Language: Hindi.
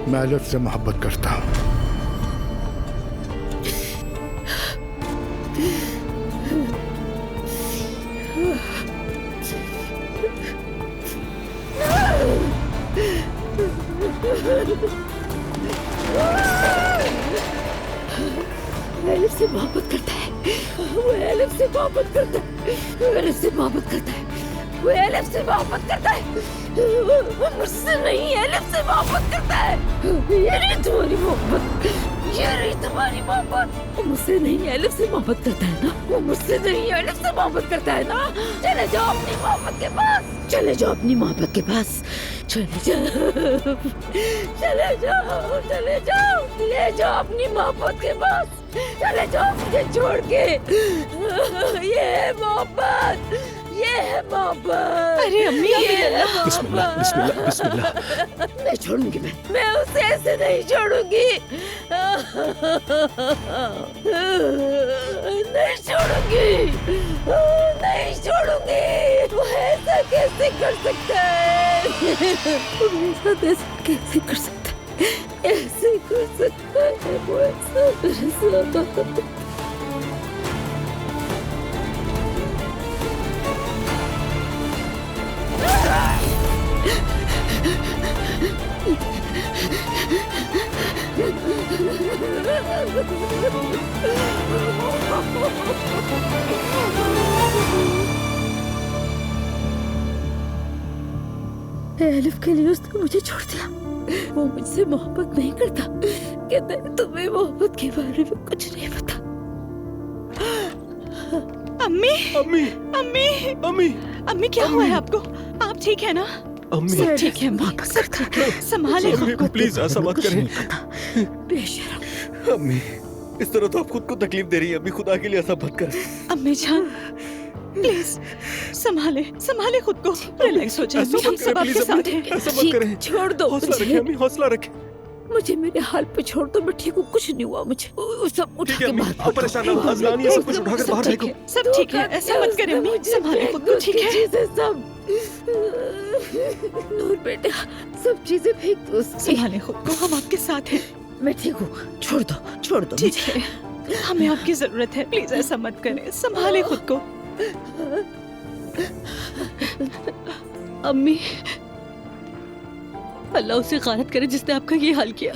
मैं एलिफ से मोहब्बत करता हूँ। एलिफ से मोहब्बत करता है, वो एलिफ से मोहब्बत करता है, वो एलिफ से मोहब्बत करता है, वो एलिफ से मोहब्बत करता है, वो मुझसे नहीं एलिफ से मोहब्बत करता है। ये रही तुम्हारी मोहब्बत, ये रही तुम्हारी मोहब्बत। वो मुझसे नहीं एलिफ से मोहब्बत करता है ना, वो मुझसे नहीं एलिफ से मोहब्बत करता है ना। चले जाओ अपनी मोहब्बत के पास, चले जाओ अपनी मोहब्बत के पास, चले जाओ, चले जाओ, चले जाओ, ले जाओ अपनी मोहब्बत के पास, चले जाओ मुझे छोड़ के। ये है मोहब्बत, ये है मोहब्बत। अरे अम्मी, बिस्मिल्लाह बिस्मिल्लाह बिस्मिल्लाह। नहीं छोड़ूंगी मैं उसे ऐसे नहीं छोड़ूंगी, नहीं छोड़ूंगी, नहीं छोड़ूंगी। वो ऐसा कैसे कर सकता है, वो ऐसा कैसे कर सकता है, ऐसे कर सकता है वो ऐसा मेरे साथ। एलिफ के लिए उसने मुझे छोड़ दिया, वो मुझसे मोहब्बत नहीं करता, कहता है तुम्हें मोहब्बत के बारे में कुछ नहीं पता। अम्मी अम्मी अम्मी अम्मी अम्मी, क्या हुआ है आपको? आप ठीक है ना? अम्मी सब ठीक है अम्मी, सब ठीक है, संभाले खुद को। प्लीज ऐसा मत करें। बेशरम। अम्मी, इस तरह तो आप खुद को तकलीफ दे रही है। अम्मी, खुदा के लिए ऐसा मत करें। अम्मी जान प्लीज संभाले संभाले खुद को, रिलैक्स हो जाए। ऐसा हम मत सब करें, आपके प्लीज साथ अम्मी, हैं। ऐसा मत करें। छोड़ दो हौसला रखें अम्मी, हौसला रखें। मुझे मेरे हाल पे छोड़ दो, मैं ठीक हूँ, कुछ नहीं हुआ मुझे। वो सब उठा ठीक है के अम्मी, बाहर आप परेशान ना हो। अजलान ये सब कुछ उठाकर बाहर फेंको। सब ठीक है, ऐसा मत करें अम्मी, संभाले खुद को, ठीक है? चीजें सब नूर बेटा, सब चीजें फेंक दो उसकी। संभाले खुद को, हम आपके साथ हैं। मैं ठीक हूँ, छोड़ दो ठीक है, हमें आपकी जरूरत है, प्लीज ऐसा मत करें, संभाले खुद को। अम्मी, अल्लाह उसे गारत करे जिसने आपका ये हाल किया।